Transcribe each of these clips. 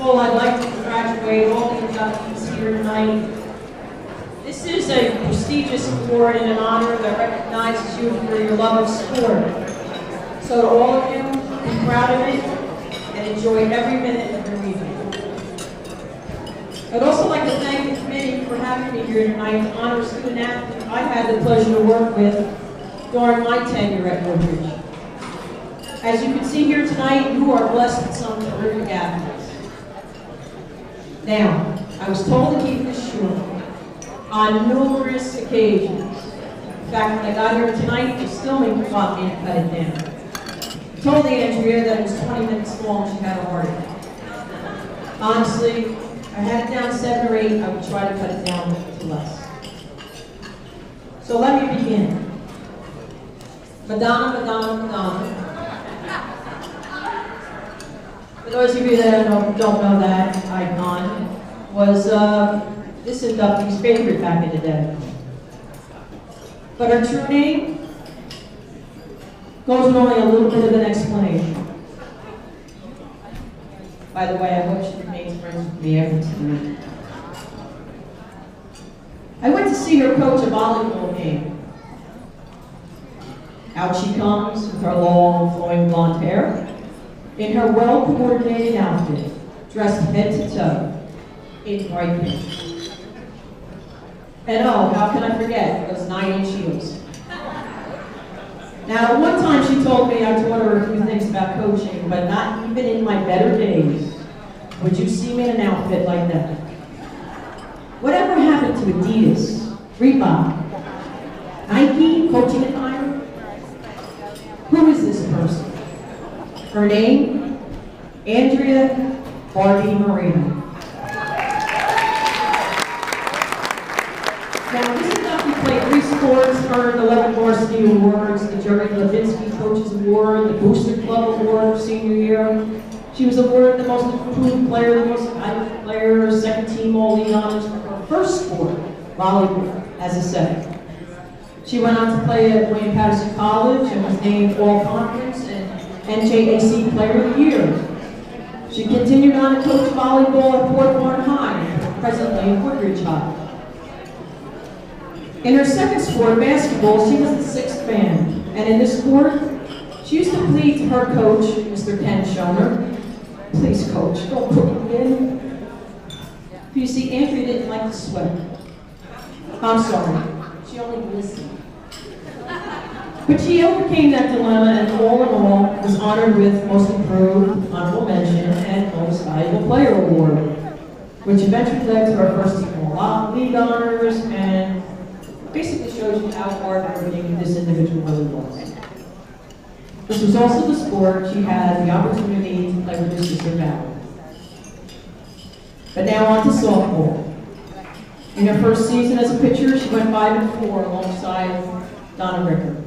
all, I'd like to congratulate all the inductees here tonight. This is a prestigious award and an honor that recognizes you for your love of sport. So to all of you, be proud of it and enjoy every minute of your evening. I'd also like to thank the committee for having me here tonight to honor a student athlete I had the pleasure to work with during my tenure at Woodbridge. As you can see here tonight, you are blessed with some terrific athletes. Now, I was told to keep this short on numerous occasions. In fact, when I got here tonight, they still want me to cut it down. I told Andrea that it was 20 minutes long, she had a heart attack. Honestly, I had it down 7 or 8, I would try to cut it down to less. So let me begin. Madonna, Madonna, Madonna. For those of you that don't know that icon, was this inductee's favorite back in the day. But her true name goes with only a little bit of an explanation. By the way, I hope she remains friends with me every tonight. I went to see her coach a volleyball game. Out she comes with her long, flowing blonde hair, in her well-coordinated outfit, dressed head to toe, in bright pink. And oh, how can I forget those 9-inch heels? Now, one time she told me I taught her a few things about coaching, but not even in my better days would you see me in an outfit like that. Whatever happened to Adidas, Reebok, Nike, coaching attire? Who is this person? Her name, Andrea Marino. Now, this inductee played 3 sports, earned 11 varsity awards, the Jerry Levinsky Coaches Award, the Booster Club Award senior year. She was awarded the most improved player, the most valuable player, second team all-league honors for her first sport, volleyball, as a second. She went on to play at William Patterson College and was named All-Conference and NJAC Player of the Year. She continued on to coach volleyball at Port Warren High, presently at Woodbridge High. In her second sport, basketball, she was the 6th man. And in this sport, she used to plead to her coach, Mr. Ken Schoner, please coach, don't put me in. You see, Andrea didn't like to sweat. I'm sorry, she only listened. But she overcame that dilemma and all in all was honored with Most Improved, Honorable Mention, and Most Valuable Player Award, which eventually led to her first team all-league honors and basically shows you how hard-working this individual really was. This was also the sport she had the opportunity to play with her sister Valerie. But now on to softball. In her first season as a pitcher, she went 5-4 alongside Donna Ricker.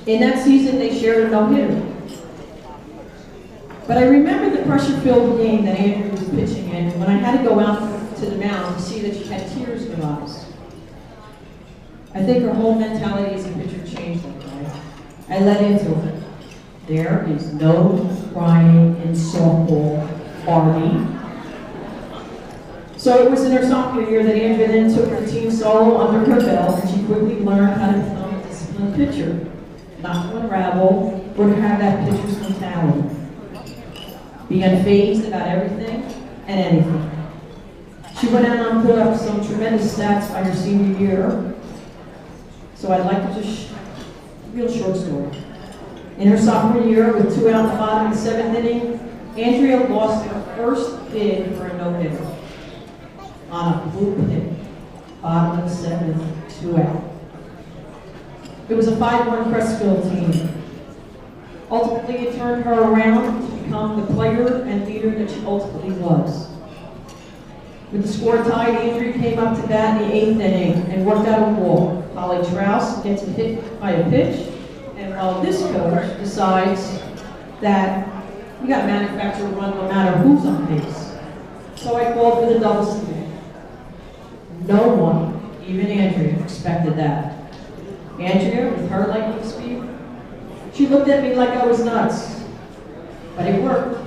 In that season, they shared a no-hitter. But I remember the pressure-filled game that Andrea was pitching in when I had to go out to the mound to see that she had tears in her eyes. I think her whole mentality as a pitcher changed that day. I let into it. There is no crying in softball, Barbie. So it was in her sophomore year that Andrea then took the team solo under her belt, and she quickly learned how to become a disciplined pitcher, not to unravel, or to have that pitcher's mentality. Be unfazed about everything and anything. She went out and put up some tremendous stats by her senior year. So I'd like to just, real short story. In her sophomore year, with 2 out in the bottom of the 7th inning, Andrea lost her first bid for a no-hitter on a blue pin, bottom of the 7th, 2 out. It was a 5-1 Crestville team. Ultimately, it turned her around to become the player and leader that she ultimately was. With the score tied, Andrea came up to bat in the 8th inning and worked out a walk. Holly Trouse gets hit by a pitch, and while this coach decides that we got to manufacture a run no matter who's on base. So I called for the double steal. No one, even Andrea, expected that. Andrea, with her lightning speed, she looked at me like I was nuts. But it worked.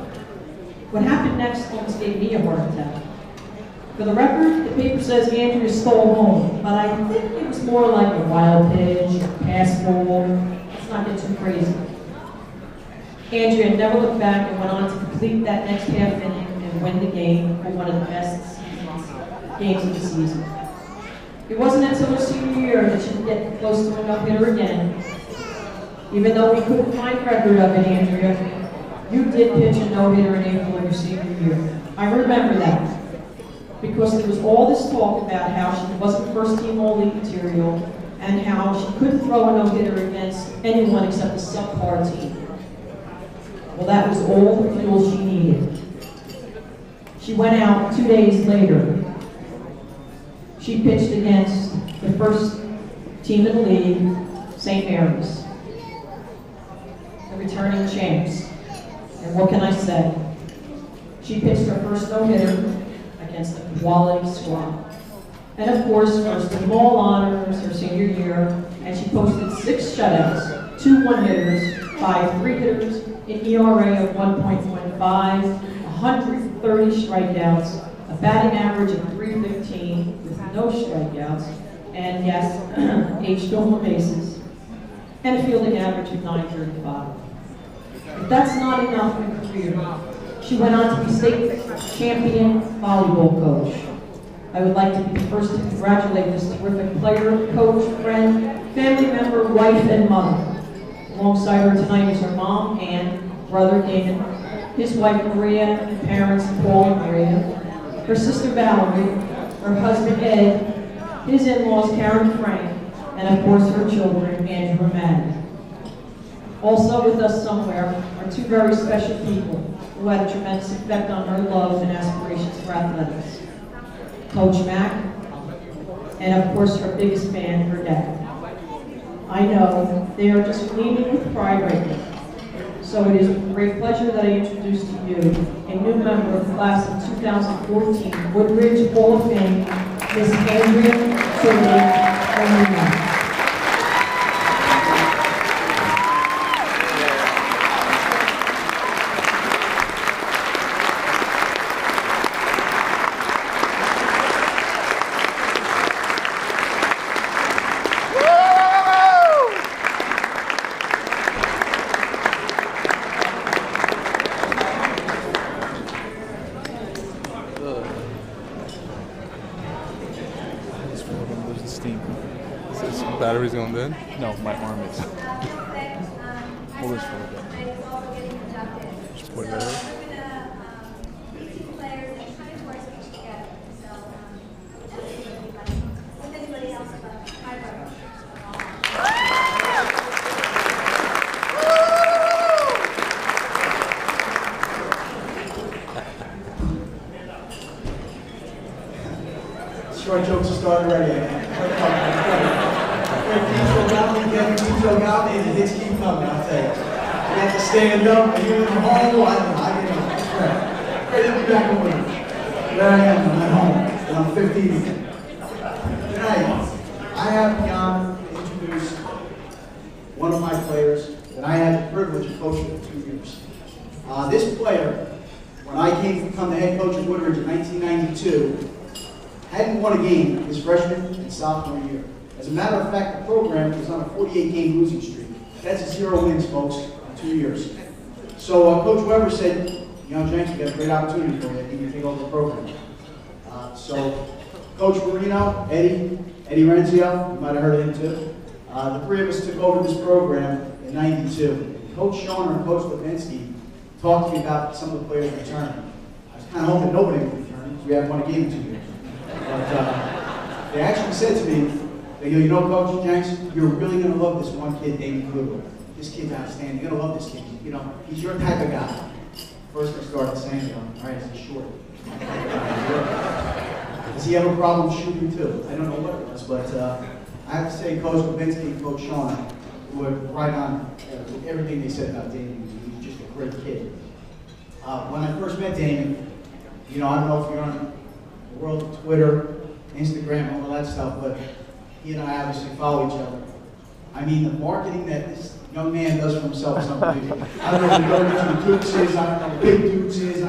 What happened next almost gave me a heart attack. For the record, the paper says Andrea stole home, but I think it was more like a wild pitch, a pass ball. Let's not get too crazy. Andrea never looked back and went on to complete that next half inning and win the game for one of the best games of the season. It wasn't until her senior year that she could get close to a no-hitter again. Even though we couldn't find record of it, Andrea, you did pitch a no-hitter in April of your senior year. I remember that, because there was all this talk about how she wasn't first-team all-league material and how she couldn't throw a no-hitter against anyone except a subpar team. Well, that was all the fuel she needed. She went out 2 days later. She pitched against the first team in the league, St. Mary's, the returning champs. And what can I say? She pitched her first no-hitter against a quality squad. And of course, first team all honors her senior year, and she posted 6 shutouts, 2 one-hitters, 5 3-hitters, an ERA of 1.15, 130 strikeouts, a batting average of .315 with no strikeouts, and yes, 8 stolen bases, and a fielding average of .935. If that's not enough in a career, she went on to be state champion volleyball coach. I would like to be the first to congratulate this terrific player, coach, friend, family member, wife, and mother. Alongside her tonight is her mom, Ann, brother, Damon, his wife, Maria, parents, Paul and Maria, her sister, Valerie, her husband, Ed, his in-laws, Karen and Frank, and of course her children, Andrew and Maddie. Also with us somewhere are 2 very special people who had a tremendous effect on her love and aspirations for athletics. Coach Mack, and of course her biggest fan, her dad. I know they are just gleaming with pride right now. So it is with great pleasure that I introduce to you a new member of the class of 2014 Woodbridge Hall of Fame, Miss Andrea Tutulic Marino. Battery's going dead? No, my arm is. Hold this for a bit. Just put it there. Short jokes are starting already. And the hits keep coming, I'll tell you. You have to stand up, and you're in the hole, I don't know, I get up. Great to be back in Woodbridge. There I am, I'm at home, and I'm 15 again. Tonight, I have the honor to introduce one of my players that I had the privilege of coaching for 2 years. This player, when I came to become the head coach of Woodbridge in 1992, hadn't won a game his freshman and sophomore year. As a matter of fact, the program was on a 48-game losing streak. That's a 0 wins, folks, in 2 years. So Coach Weber said, you know, Jenks, we got a great opportunity for you. I think you can take over the program. So Coach Marino, Eddie Renzio, you might have heard of him too. The 3 of us took over this program in '92. Coach Schoner and Coach Lipinski talked to me about some of the players returning. I was kind of hoping nobody would return because we haven't won a game in 2 years. But they actually said to me, they go, you know, Coach Jenks, you're really going to love this one kid, Damon Tutulic. This kid's outstanding. You're going to love this kid. You know, he's your type of guy. First I started saying, all right, he's short. Does he have a problem shooting too? I don't know what it was, but I have to say Coach Lipinski and Coach Schoner were right on with everything they said about Damon. He's just a great kid. When I first met Damon, you know, I don't know if you're on the world of Twitter, Instagram, all that stuff, but he and I obviously follow each other. I mean, the marketing that this young man does for himself is unbelievable. I don't know if you know who Dukes is, I don't know who Big Dukes is,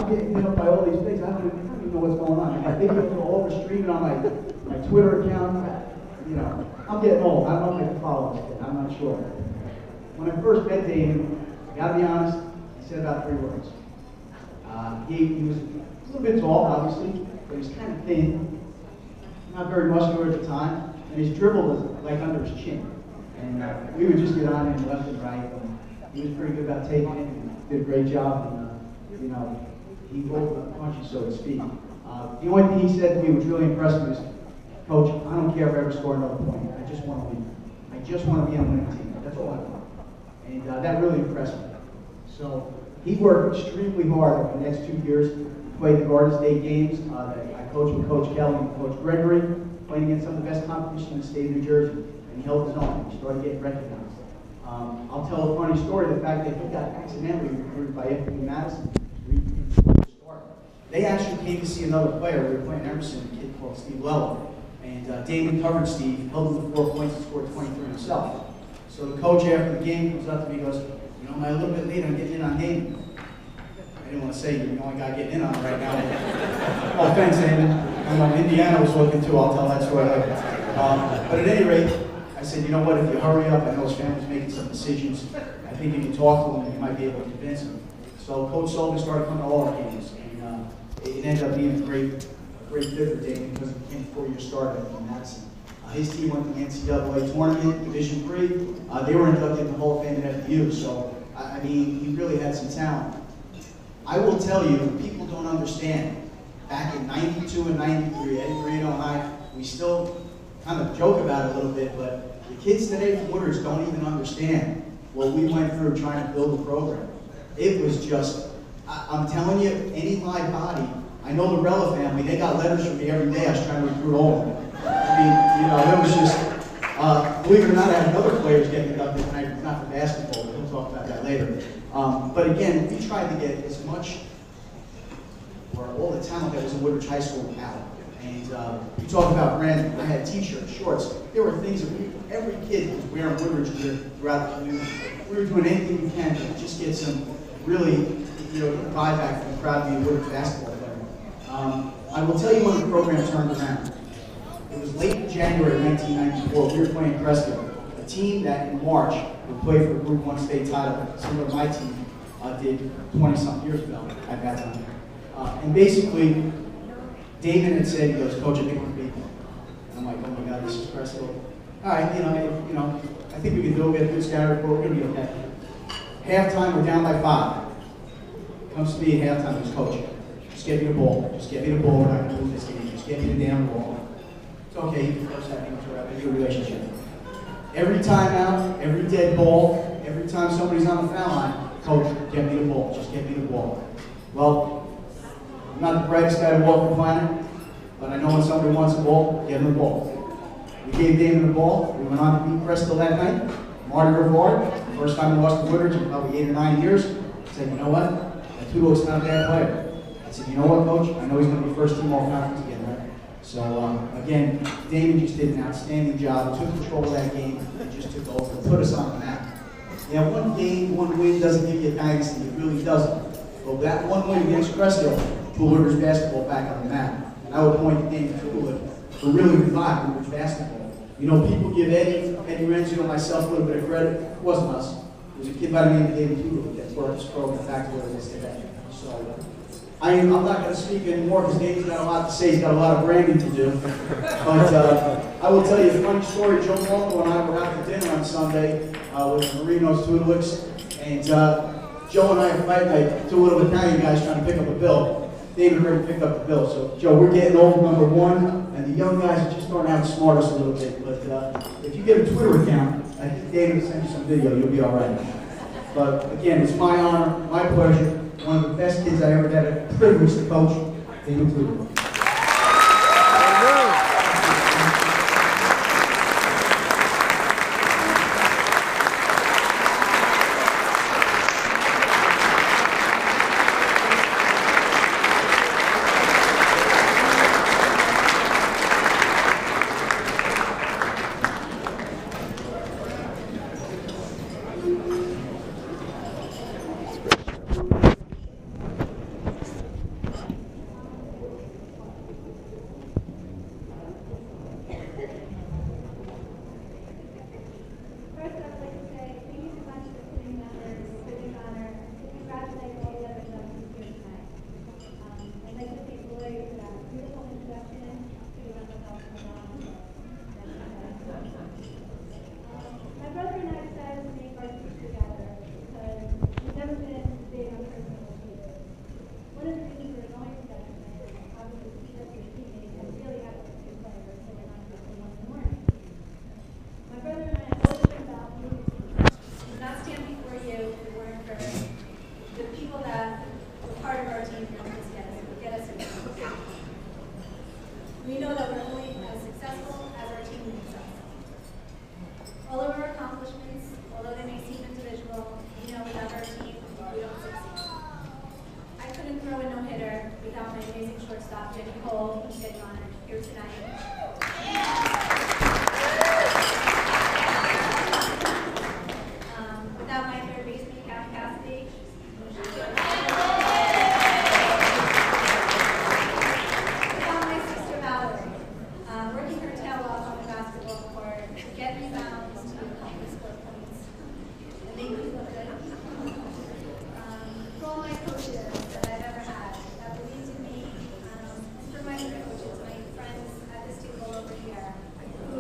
I'm getting hit up by all these things. I don't even know what's going on. My videos are all over streaming on my Twitter account. You know, I'm getting old. I don't know if I can follow this kid. I'm not sure. When I first met Damon, I gotta be honest, he said about 3 words. He was a little bit tall, obviously, but he was kind of thin, not very muscular at the time, and his dribble was like under his chin. And we would just get on him left and right. And he was pretty good about taking it. And did a great job. And, you know, he rolled the punches, so to speak. The only thing he said to me which really impressed me was, Coach, I don't care if I ever score another point. I just want to win. I just want to be on a winning team. That's all I want. And that really impressed me. So he worked extremely hard over the next 2 years. He played the Garden State games that I coached with Coach Kelly and Coach Gregory, playing against some of the best competition in the state of New Jersey. And he held his own. He started getting recognized. I'll tell a funny story. The fact that he got accidentally recruited by FP Madison. They actually came to see another player. We were playing Emerson, a kid called Steve Lello. And Damon covered Steve, held him to 4 points and scored 23 himself. So the coach after the game comes up to me and goes, you know, am I a little bit late on getting in on Damon? I didn't want to say you're the only guy getting in on it right now. No offense, Damon. I know Indiana was looking too, I'll tell that story later. But at any rate, I said, you know what, if you hurry up, I know his family's making some decisions. I think if you talk to him, you might be able to convince him. So Coach Sullivan started coming to all our games. And it ended up being a great fit for Damon because he became a 4-year starter in Madison. His team went to the NCAA tournament, Division III. They were inducted in the Hall of Fame at FDU. So, I mean, he really had some talent. I will tell you, people don't understand. Back in 92 and 93, Eddie Marino and I, we still kind of joke about it a little bit, but the kids today from Woodridge don't even understand what we went through trying to build a program. It was just, I'm telling you, any live body, I know the Rella family, they got letters from me every day. I was trying to recruit all of them. I mean, you know, it was just, believe it or not, I had another players getting inducted tonight, not for basketball, but we'll talk about that later. But again, we tried to get as much, or all the talent that was in Woodridge High School out. And you talk about branding, I had t-shirts, shorts. There were things that every kid was wearing Woodridge gear throughout the community. We were doing anything we can to just get some really, you know, vibe back from the crowd to be a Woodridge basketball player. I will tell you when the program turned around. It was late January 1994. We were playing Crestville, a team that in March would play for the Group 1 state title, similar to my team did 20-something years ago at that time. And basically, Damon had said, he goes, Coach, I think we're going to beat them. I'm like, oh my God, this is Crestville. All right, you know, I think we can do it. We have a good scatter report. We're going to be okay. Halftime, we're down by 5. Comes to me at halftime, he's Coach, just get me the ball. Just get me the ball. We're not going to lose this game. Just get me the damn ball. It's okay, you can first have a good relationship. Every timeout, every dead ball, every time somebody's on the foul line, Coach, get me the ball. Just get me the ball. Well, I'm not the brightest guy to walk the planet, but I know when somebody wants the ball, give them the ball. We gave Damon the ball. We went on to beat Crystal that night. Marty Rivard, the first time we lost to Woodridge in probably 8 or 9 years, said, you know what? That Tutulic's not a bad player. I said, you know what, Coach? I know he's going to be first team all-conference again, right? So, again, Damon just did an outstanding job, took control of that game, and just took over, put us on the map. Yeah, one game, one win doesn't give you a dynasty, it really doesn't. But that one win against Crestville put Woodridge basketball back on the map. And I would point to Damon Tutulic for really reviving Woodridge basketball. You know, people give Eddie Renzo and myself a little bit of credit. It wasn't us. It was a kid by the name of Damon Tutulic that brought this program back to where it is today. So, I'm not going to speak anymore because Dave's got a lot to say. He's got a lot of branding to do. But I will tell you a funny story. Joe Marco and I were out to dinner on Sunday with the Marino's Tutulics. And Joe and I are fighting like 2 little Italian guys trying to pick up a bill. David already picked up the bill. So, Joe, we're getting old, number 1. And the young guys are just starting out to smart us a little bit. But if you get a Twitter account, I think David will send you some video. You'll be all right. But again, it's my honor, my pleasure. One of the best kids I ever had a privilege to coach, Damon Tutulic. We know that we're only as successful as our team makes us. All of our accomplishments, although they may seem individual, we know without our team, we don't succeed. I couldn't throw a no-hitter without my amazing shortstop, Jenny Cole, who's getting honored here tonight. Without my third baseman, Kat Cassidy. Without my sister, Valerie, working her tail off on the basketball court to get rebounds, to accomplish score points, and make me look good. For all my coaches that I've ever had, that believed in me, for my other coaches, my friends at this table over here, who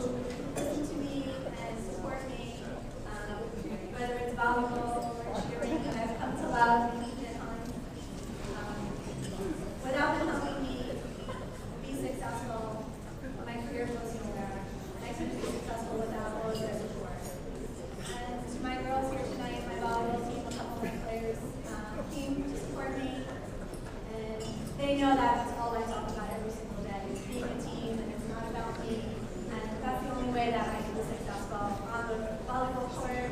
listen to me and support me, whether it's volleyball or cheering, and I've come to love and keep it on. Without them helping me be successful, my career goes nowhere, and I couldn't be successful without all of their support. And to my girls here tonight, my volleyball team, a couple of my players came to support me, and they know that that's all I talk about every single day, is being a team, and it's not about me, and that's the only way that I can be successful on the volleyball court,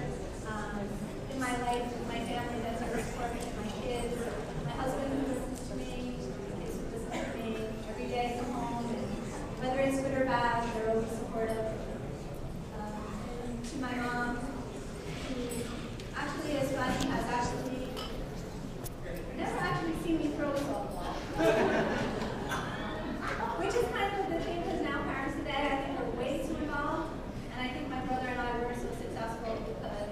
in my life, with my family that's here to support me, my kids, my husband who listens to me, my kids who listen to me every day I come home, and whether it's good or bad, they're always supportive. And to my mom, who actually is funny, has actually never actually seen me throw a softball. Which is kind of a good thing, because now parents today, I think, are way too involved. And I think my brother and I were so successful because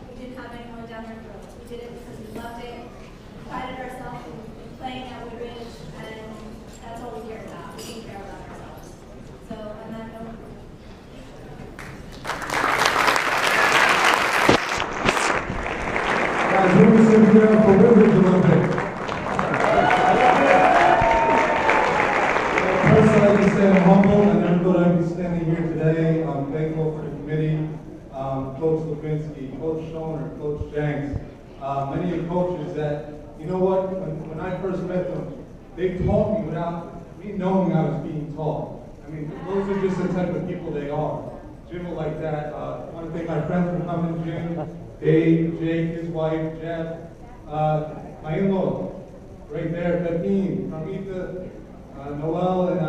we didn't have anyone down our throats. We did it because we loved it, we prided ourselves in playing at Woodbridge, and that's all we cared about. We didn't care about ourselves. So on that note, Guys, who was in here for Woodbridge a little bit? First, I'd like to say I'm humble and I'm good to be standing here today. I'm thankful for the committee, Coach Levinsky, Coach Schoner, Coach Jenks, many of the coaches that, you know what, when I first met them, they taught me without me knowing I was being taught. I mean, those are just the type of people they are. Jim will like that. I want to thank my friends for coming, Jim, Dave, Jake, his wife, Jeff, my in-laws, right there, Pepine, Carmita, Noel, and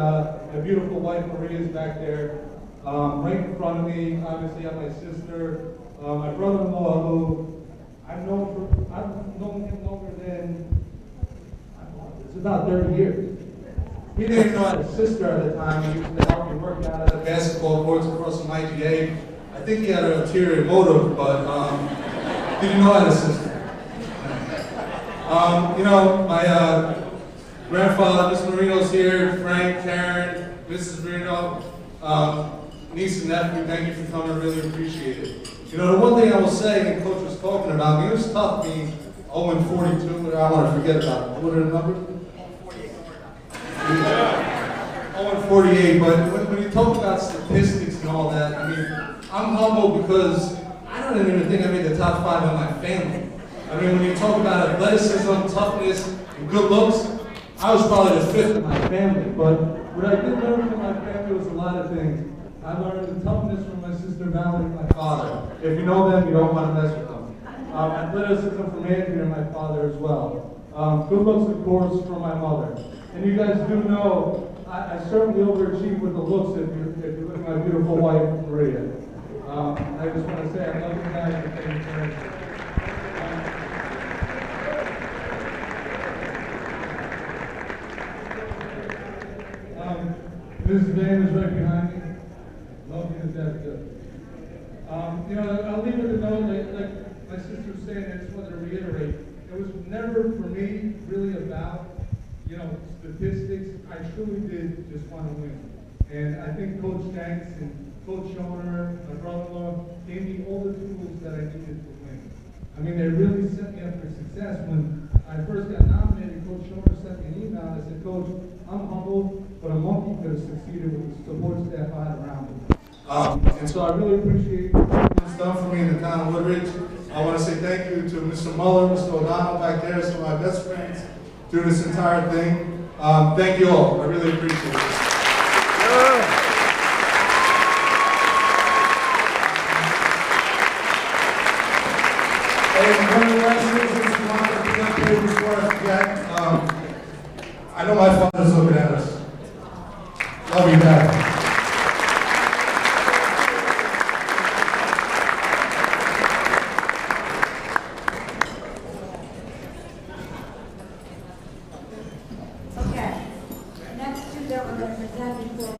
my beautiful wife Maria is back there. Right in front of me, obviously, I have my sister, my brother-in-law, who I've known him longer than, it's about 30 years. He didn't even know I had a sister at the time. He used to help me work out at the basketball courts across from IGA. I think he had an ulterior motive, but didn't know I had a sister. You know, my grandfather, Mr. Marino's here, Frank, Karen, Mrs. Marino, niece and nephew, thank you for coming, really appreciate it. You know, the one thing I will say, and Coach was talking about me, it was tough being 0-42, but I want to forget about it. What are the numbers? 0-48, but when you talk about statistics and all that, I mean, I'm humble because I don't even think I made the top 5 in my family. I mean, when you talk about athleticism, toughness, and good looks, I was probably the 5th in my family. But what I did learn from my family was a lot of things. I learned the toughness from my sister Valerie and my father. If you know them, you don't want to mess with them. Athleticism from Andrea and my father as well. Good looks, of course, from my mother. And you guys do know, I certainly overachieved with the looks if you look at my beautiful wife, Maria. I just want to say I love you guys and thank you for everything. Mrs. Van is right behind me. Love you to death, good. You know, I'll leave with a note, like my sister was saying, I just wanted to reiterate, it was never for me really about, you know, statistics. I truly did just want to win. And I think Coach Jenks and Coach Schoner, my brother-in-law, gave me all the tools that I needed to win. I mean, they really set me up for success. When I first got nominated, Coach Schoner sent me an email and I said, Coach, I'm humbled, but a monkey could have succeeded with the support staff I had around me. And so I really appreciate what's done for me in the town of Woodbridge. I want to say thank you to Mr. Muller, Mr. O'Donnell back there, some of my best friends through this entire thing. Thank you all. I really appreciate it. Hey, congratulations to my representative before I forget. I know my father's looking at us. Love you, Dad.